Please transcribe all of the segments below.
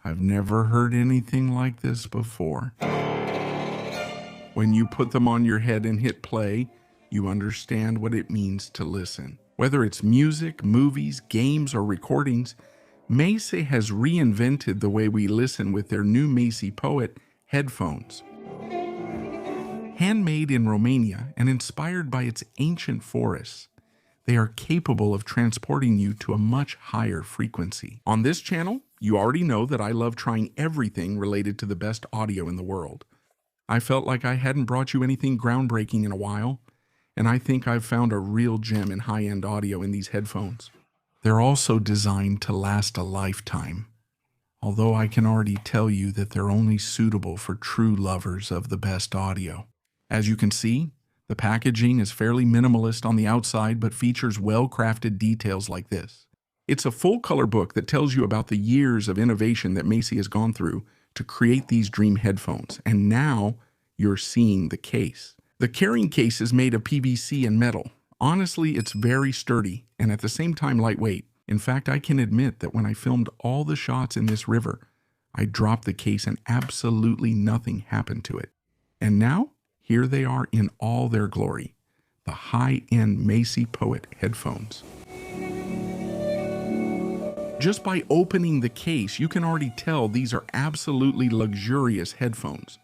I've never heard anything like this before. When you put them on your head and hit play, you understand what it means to listen. Whether it's music, movies, games, or recordings, Meze has reinvented the way we listen with their new Meze Poet headphones. Handmade in Romania and inspired by its ancient forests, they are capable of transporting you to a much higher frequency. On this channel, you already know that I love trying everything related to the best audio in the world. I felt like I hadn't brought you anything groundbreaking in a while, and I think I've found a real gem in high-end audio in these headphones. They're also designed to last a lifetime, although I can already tell you that they're only suitable for true lovers of the best audio. As you can see, the packaging is fairly minimalist on the outside but features well-crafted details like this. It's a full-color book that tells you about the years of innovation that Meze has gone through to create these dream headphones, and now you're seeing the case. The carrying case is made of PVC and metal. Honestly, it's very sturdy and at the same time lightweight. In fact, I can admit that when I filmed all the shots in this river, I dropped the case and absolutely nothing happened to it. And now, here they are in all their glory, the high-end Meze Poet headphones. Just by opening the case, you can already tell these are absolutely luxurious headphones.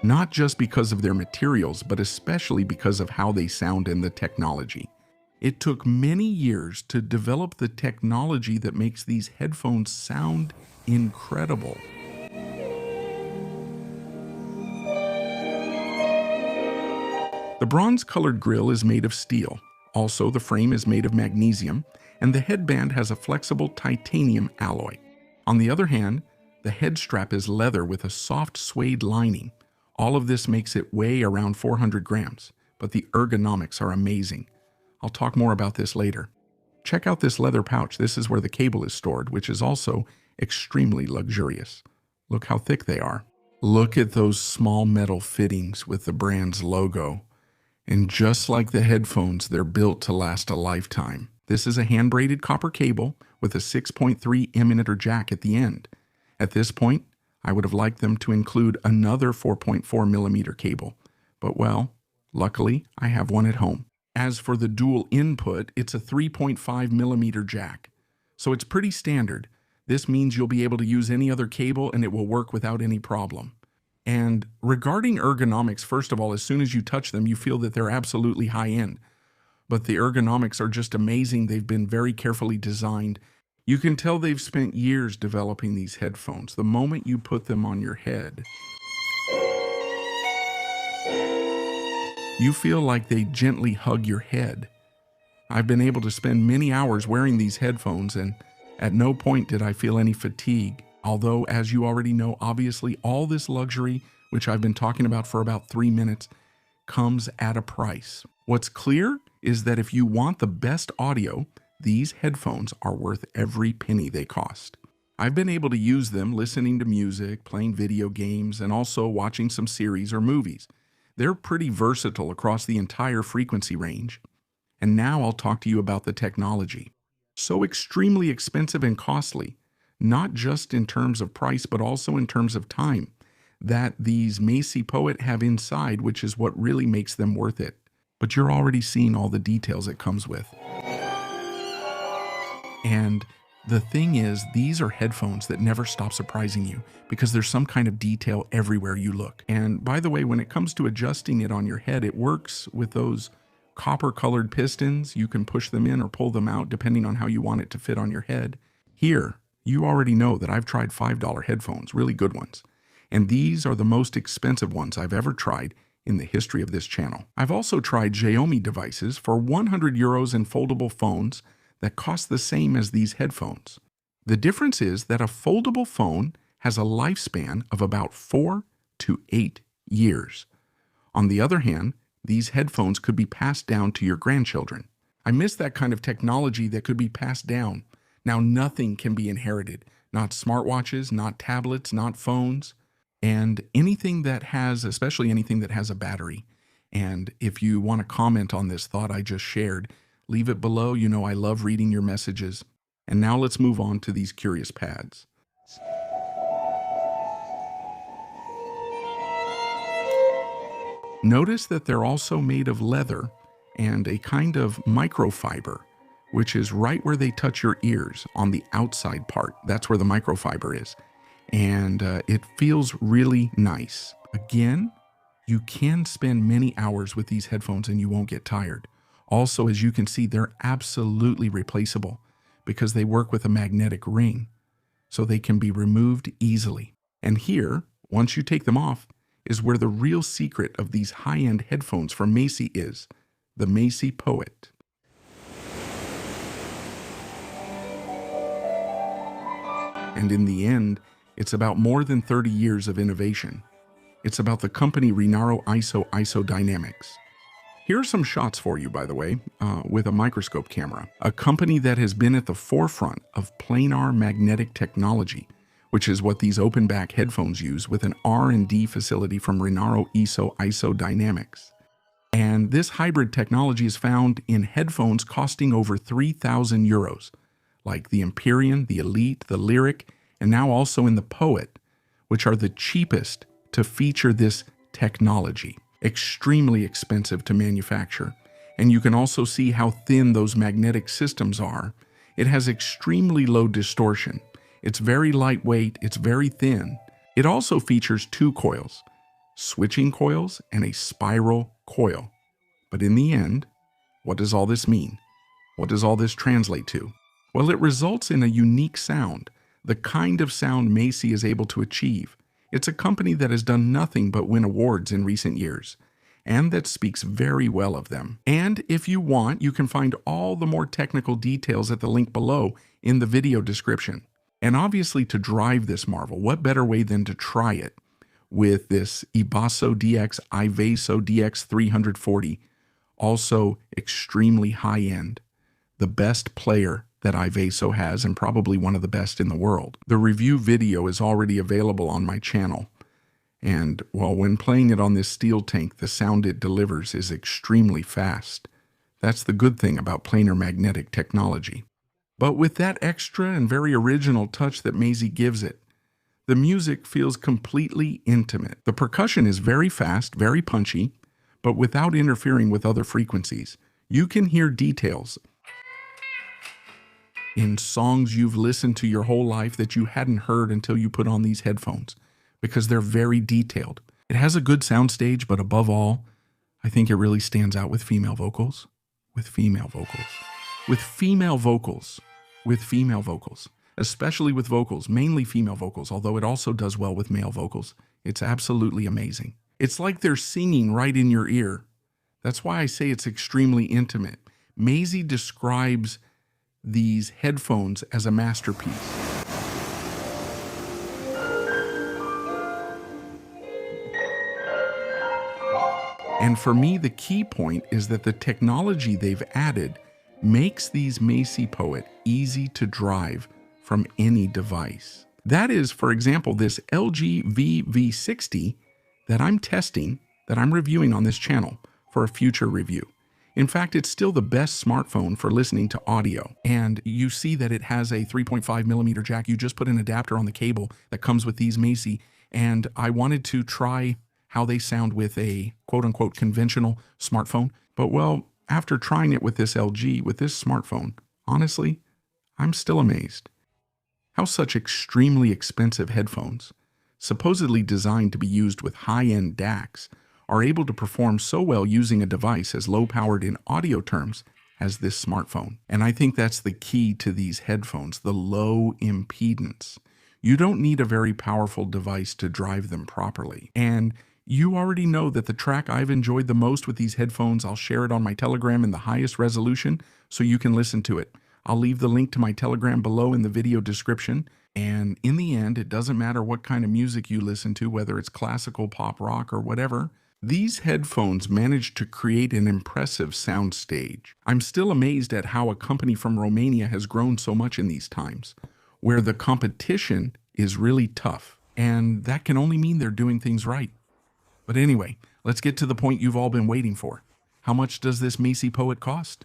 Not just because of their materials, but especially because of how they sound and the technology. It took many years to develop the technology that makes these headphones sound incredible. The bronze-colored grille is made of steel. Also, the frame is made of magnesium, and the headband has a flexible titanium alloy. On the other hand, the head strap is leather with a soft suede lining. All of this makes it weigh around 400 grams, but the ergonomics are amazing. I'll talk more about this later. Check out this leather pouch. This is where the cable is stored, which is also extremely luxurious. Look how thick they are. Look at those small metal fittings with the brand's logo. And just like the headphones, they're built to last a lifetime. This is a hand-braided copper cable with a 6.3 emitter jack at the end. At this point, I would have liked them to include another 4.4 millimeter cable, but well, luckily I have one at home. As for the dual input, it's a 3.5 millimeter jack, so it's pretty standard. This means you'll be able to use any other cable and it will work without any problem. And regarding ergonomics, first of all, as soon as you touch them, you feel that they're absolutely high-end. But the ergonomics are just amazing. They've been very carefully designed. You can tell they've spent years developing these headphones. The moment you put them on your head, you feel like they gently hug your head. I've been able to spend many hours wearing these headphones, and at no point did I feel any fatigue. Although, as you already know, obviously all this luxury, which I've been talking about for about 3 minutes, comes at a price. What's clear is that if you want the best audio, these headphones are worth every penny they cost. I've been able to use them listening to music, playing video games, and also watching some series or movies. They're pretty versatile across the entire frequency range. And now I'll talk to you about the technology. So extremely expensive and costly, not just in terms of price, but also in terms of time, that these Meze Poet have inside, which is what really makes them worth it. But you're already seeing all the details it comes with. And the thing is, these are headphones that never stop surprising you because there's some kind of detail everywhere you look. And by the way, when it comes to adjusting it on your head, it works with those copper-colored pistons. You can push them in or pull them out depending on how you want it to fit on your head. Here, you already know that I've tried $5 headphones, really good ones. And these are the most expensive ones I've ever tried in the history of this channel. I've also tried Xiaomi devices for 100 euros in foldable phones that cost the same as these headphones. The difference is that a foldable phone has a lifespan of about 4 to 8 years. On the other hand, these headphones could be passed down to your grandchildren. I miss that kind of technology that could be passed down. Now nothing can be inherited, not smartwatches, not tablets, not phones, and anything that has, especially anything that has a battery. And if you want to comment on this thought I just shared, leave it below. You know I love reading your messages. And now let's move on to these curious pads. Notice that they're also made of leather and a kind of microfiber, which is right where they touch your ears on the outside part. That's where the microfiber is. And it feels really nice. Again, you can spend many hours with these headphones and you won't get tired. Also, as you can see, they're absolutely replaceable because they work with a magnetic ring, so they can be removed easily. And here, once you take them off, is where the real secret of these high-end headphones from Meze is, the Meze Poet. And in the end, it's about more than 30 years of innovation. It's about the company Renaro Isodynamics. Here are some shots for you, by the way, with a microscope camera. A company that has been at the forefront of planar magnetic technology, which is what these open back headphones use, with an R&D facility from Renaro Isodynamics. And this hybrid technology is found in headphones costing over 3,000 euros, like the Empyrean, the Elite, the Lyric, and now also in the Poet, which are the cheapest to feature this technology. Extremely expensive to manufacture. And you can also see how thin those magnetic systems are. It has extremely low distortion. It's very lightweight, it's very thin. It also features two coils, switching coils and a spiral coil. But in the end, what does all this mean? What does all this translate to? Well, it results in a unique sound, the kind of sound Meze is able to achieve. It's a company that has done nothing but win awards in recent years, and that speaks very well of them. And if you want, you can find all the more technical details at the link below in the video description. And obviously, to drive this marvel, what better way than to try it with this Ivaso DX 340, also extremely high-end, the best player that Ivaso has, and probably one of the best in the world. The review video is already available on my channel, and well, when playing it on this steel tank, the sound it delivers is extremely fast. That's the good thing about planar magnetic technology. But with that extra and very original touch that Meze gives it, the music feels completely intimate. The percussion is very fast, very punchy, but without interfering with other frequencies. You can hear details in songs you've listened to your whole life that you hadn't heard until you put on these headphones, because they're very detailed. It has a good soundstage, but above all, I think it really stands out with female vocals. Especially with vocals, mainly female vocals, although it also does well with male vocals. It's absolutely amazing. It's like they're singing right in your ear. That's why I say it's extremely intimate. Meze describes these headphones as a masterpiece. And for me, the key point is that the technology they've added makes these Meze Poet easy to drive from any device. That is, for example, this LG VV60 that I'm testing, that I'm reviewing on this channel for a future review. In fact, it's still the best smartphone for listening to audio. And you see that it has a 3.5mm jack. You just put an adapter on the cable that comes with these Meze. And I wanted to try how they sound with a quote-unquote conventional smartphone. But well, after trying it with this LG, with this smartphone, honestly, I'm still amazed. How such extremely expensive headphones, supposedly designed to be used with high-end DACs, are able to perform so well using a device as low-powered in audio terms as this smartphone. And I think that's the key to these headphones, the low impedance. You don't need a very powerful device to drive them properly. And you already know that the track I've enjoyed the most with these headphones, I'll share it on my Telegram in the highest resolution so you can listen to it. I'll leave the link to my Telegram below in the video description. And in the end, it doesn't matter what kind of music you listen to, whether it's classical, pop, rock, or whatever. These headphones managed to create an impressive soundstage. I'm still amazed at how a company from Romania has grown so much in these times, where the competition is really tough. And that can only mean they're doing things right. But anyway, let's get to the point you've all been waiting for. How much does this Meze Poet cost?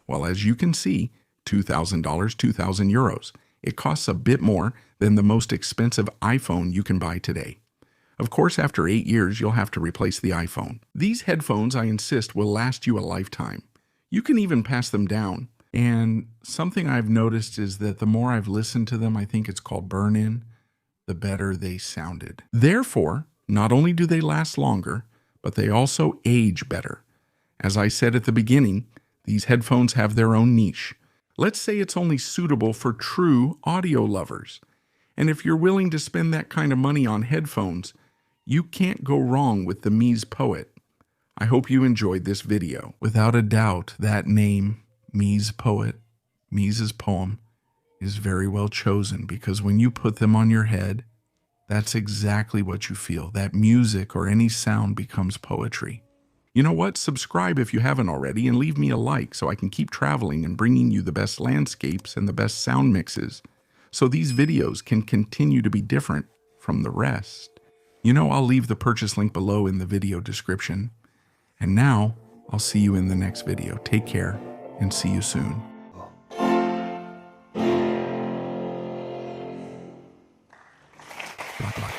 Well, as you can see, $2,000, 2,000 euros. It costs a bit more than the most expensive iPhone you can buy today. Of course, after 8 years, you'll have to replace the iPhone. These headphones, I insist, will last you a lifetime. You can even pass them down. And something I've noticed is that the more I've listened to them, I think it's called burn-in, the better they sounded. Therefore, not only do they last longer, but they also age better. As I said at the beginning, these headphones have their own niche. Let's say it's only suitable for true audio lovers. And if you're willing to spend that kind of money on headphones, you can't go wrong with the Meze Poet. I hope you enjoyed this video. Without a doubt, that name, Meze Poet, Meze's poem, is very well chosen because when you put them on your head, that's exactly what you feel. That music or any sound becomes poetry. You know what? Subscribe if you haven't already and leave me a like so I can keep traveling and bringing you the best landscapes and the best sound mixes so these videos can continue to be different from the rest. You know, I'll leave the purchase link below in the video description. And now, I'll see you in the next video. Take care and see you soon. Blah, blah.